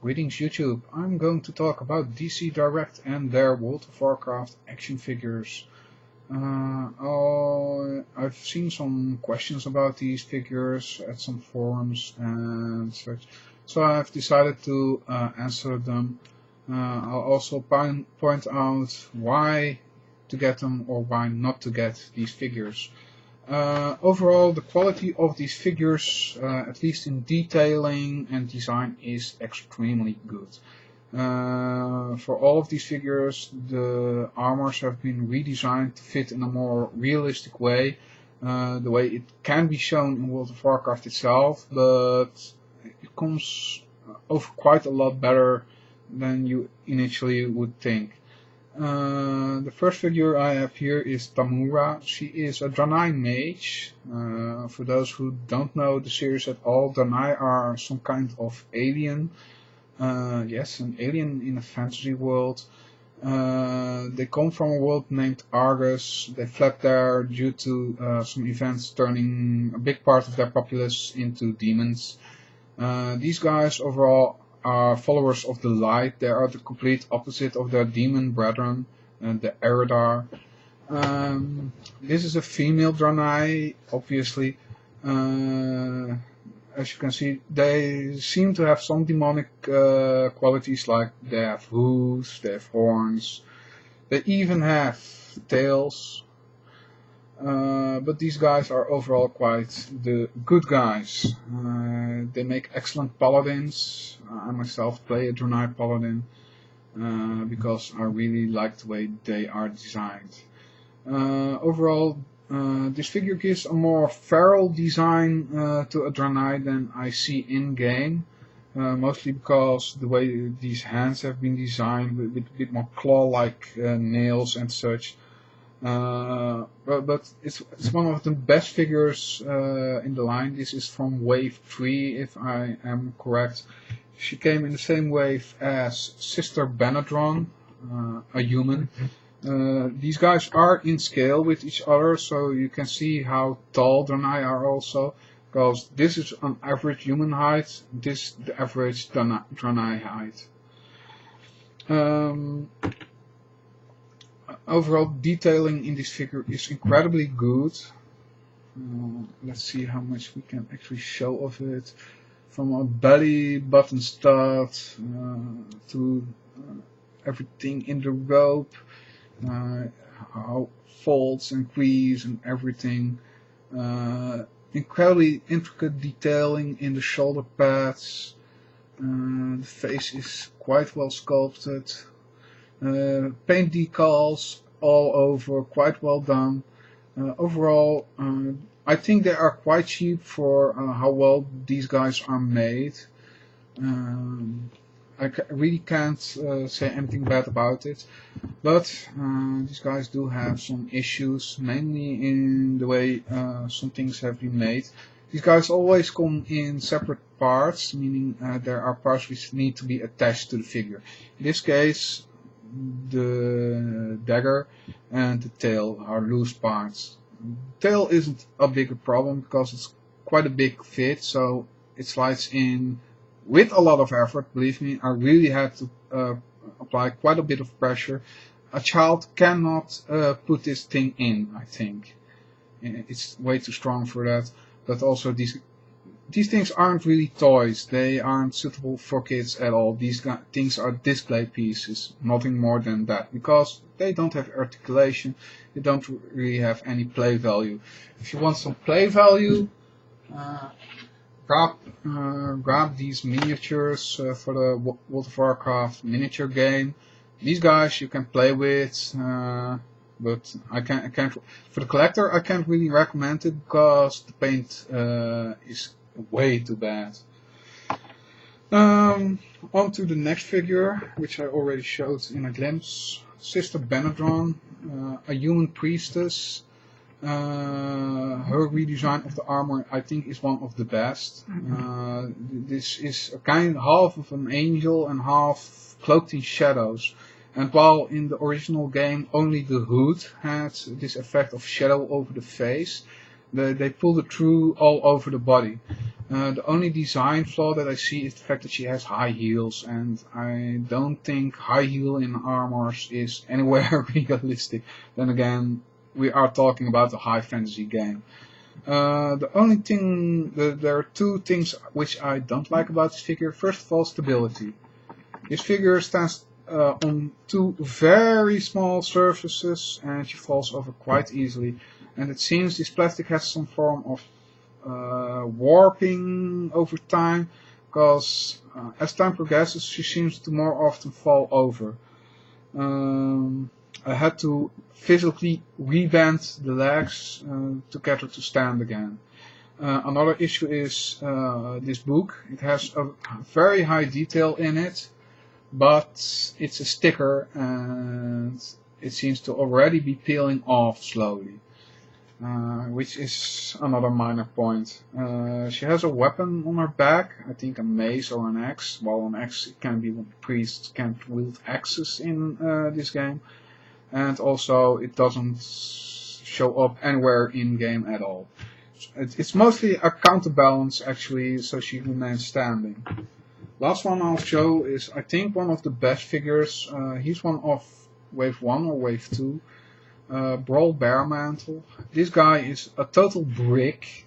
Greetings YouTube, I'm going to talk about DC Direct and their World of Warcraft action figures. I've seen some questions about these figures at some forums and such, so I've decided to answer them. I'll also point out why to get them or why not to get these figures. Overall, the quality of these figures, at least in detailing and design, is extremely good. For all of these figures, the armors have been redesigned to fit in a more realistic way, the way it can be shown in World of Warcraft itself, but it comes over quite a lot better than you initially would think. The first figure I have here is Tamura. She is a Draenei mage. For those who don't know the series at all, Draenei are some kind of alien. Yes, an alien in a fantasy world. They come from a world named Argus. They fled there due to some events turning a big part of their populace into demons. These guys overall are followers of the light. They are the complete opposite of their demon brethren, the Eredar. This is a female Draenei, obviously. As you can see, they seem to have some demonic qualities, like they have hooves, they have horns, they even have tails. But these guys are overall quite the good guys. They make excellent paladins. I myself play a Draenei paladin because I really like the way they are designed. Overall, this figure gives a more feral design to a Draenei than I see in game. Mostly because the way these hands have been designed with a bit more claw-like nails and such. But it's one of the best figures in the line. This is from wave 3, if I am correct. She came in the same wave as Sister Benadron, a human. These guys are in scale with each other, so you can see how tall Draenei are also, because this is an average human height, this the average Draenei height. Overall detailing in this figure is incredibly good. Let's see how much we can actually show of it. From a belly button stud to everything in the robe, how folds and crease and everything. Incredibly intricate detailing in the shoulder pads. The face is quite well sculpted. Paint decals all over, quite well done. Overall, I think they are quite cheap for how well these guys are made. I really can't say anything bad about it, but these guys do have some issues, mainly in the way some things have been made. These guys always come in separate parts, meaning there are parts which need to be attached to the figure. In this case, the dagger and the tail are loose parts. The tail isn't a bigger problem because it's quite a big fit, so it slides in with a lot of effort. Believe me, I really had to apply quite a bit of pressure. A child cannot put this thing in, I think. It's way too strong for that. But also these things aren't really toys. They aren't suitable for kids at all. These things are display pieces, nothing more than that, because they don't have articulation. They don't really have any play value. If you want some play value, grab these miniatures for the World of Warcraft miniature game. These guys you can play with, but I can't. For the collector, I can't really recommend it because the paint is way too bad. On to the next figure, which I already showed in a glimpse. Sister Benadron, a human priestess. Her redesign of the armor, I think, is one of the best. This is a half of an angel and half cloaked in shadows. And while in the original game only the hood had this effect of shadow over the face, They pulled it through all over the body. The only design flaw that I see is the fact that she has high heels, and I don't think high heel in armors is anywhere realistic. Then again, we are talking about a high fantasy game. The only thing, there are two things which I don't like about this figure. First of all, stability. This figure stands on two very small surfaces and she falls over quite easily. And it seems this plastic has some form of warping over time, because as time progresses she seems to more often fall over. I had to physically rebend the legs to get her to stand again. Another issue is this book. It has a very high detail in it, but it's a sticker and it seems to already be peeling off slowly, which is another minor point. She has a weapon on her back, I think a mace or an axe. Well, an axe it can be when priests can't wield axes in this game. And also it doesn't show up anywhere in game at all. It's mostly a counterbalance actually, so she remains standing. Last one I'll show is I think one of the best figures. He's one of wave 1 or wave 2. Broll Bearmantle. This guy is a total brick.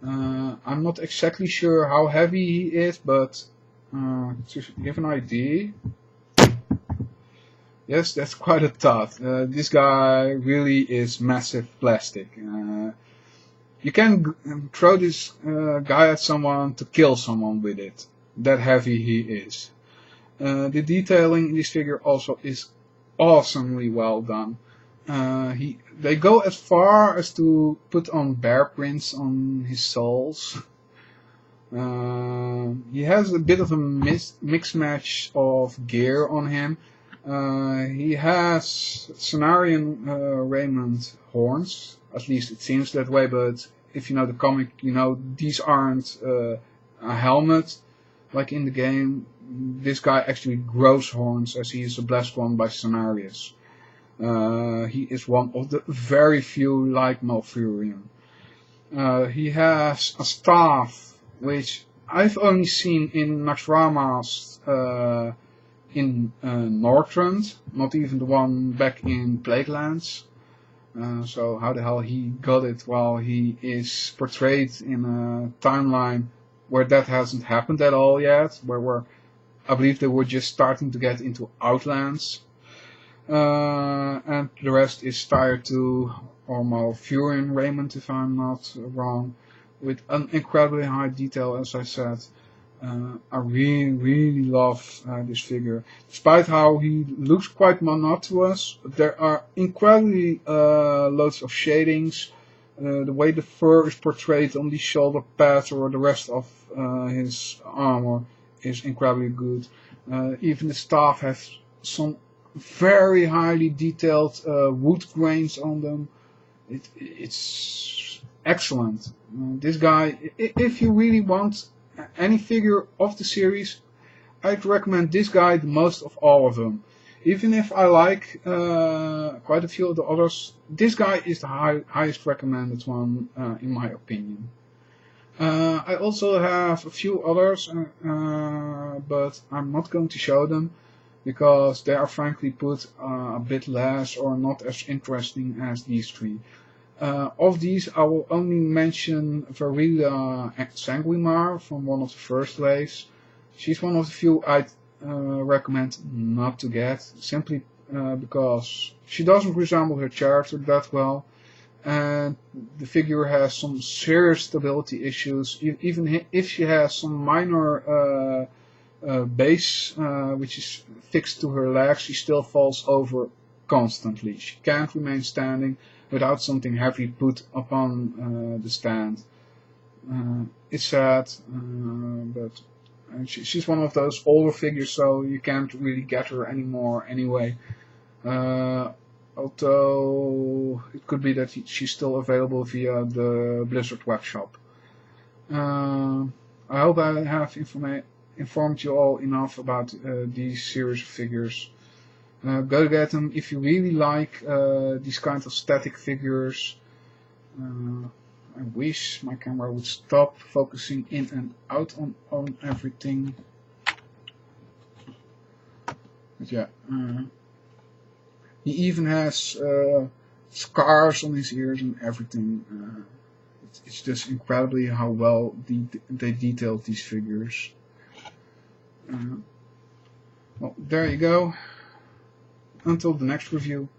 I'm not exactly sure how heavy he is, but to give an idea, yes, that's quite a thought. This guy really is massive plastic. You can throw this guy at someone to kill someone with it. That heavy he is. The detailing in this figure also is awesomely well done. They go as far as to put on bear prints on his soles. He has a bit of a mix match of gear on him. He has Cenarian Raymond horns, at least it seems that way, but if you know the comic, you know these aren't a helmet like in the game. This guy actually grows horns, as he is a blessed one by Cenarius. He is one of the very few like Malfurion. He has a staff, which I've only seen in Naxxrama's in Northrend, not even the one back in Plaguelands. So how the hell he got it while he is portrayed in a timeline where that hasn't happened at all yet, where I believe they were just starting to get into Outlands. And the rest is tied to Malfurion Raymond, if I'm not wrong, with an incredibly high detail, as I said. I really love this figure. Despite how he looks quite monotonous, there are incredibly loads of shadings. The way the fur is portrayed on the shoulder pads or the rest of his armor is incredibly good. Even the staff has some very highly detailed wood grains on them. It's excellent. This guy, if you really want any figure of the series, I'd recommend this guy the most of all of them. Even if I like quite a few of the others, this guy is the highest recommended one in my opinion. I also have a few others, but I'm not going to show them because they are frankly put a bit less or not as interesting as these three. Of these, I will only mention Varila Sanguimar from one of the first waves. She's one of the few I'd recommend not to get, simply because she doesn't resemble her character that well, and the figure has some serious stability issues. Even if she has some minor base which is fixed to her legs, she still falls over constantly. She can't remain standing without something heavy put upon the stand. It's sad, but she's one of those older figures, so you can't really get her anymore anyway. Although it could be that she's still available via the Blizzard webshop. I hope I have informed you all enough about these series of figures. Go get them if you really like these kind of static figures. I wish my camera would stop focusing in and out on everything. But yeah, he even has scars on his ears and everything. It's just incredibly how well they detailed these figures. Well, there you go. Until the next review.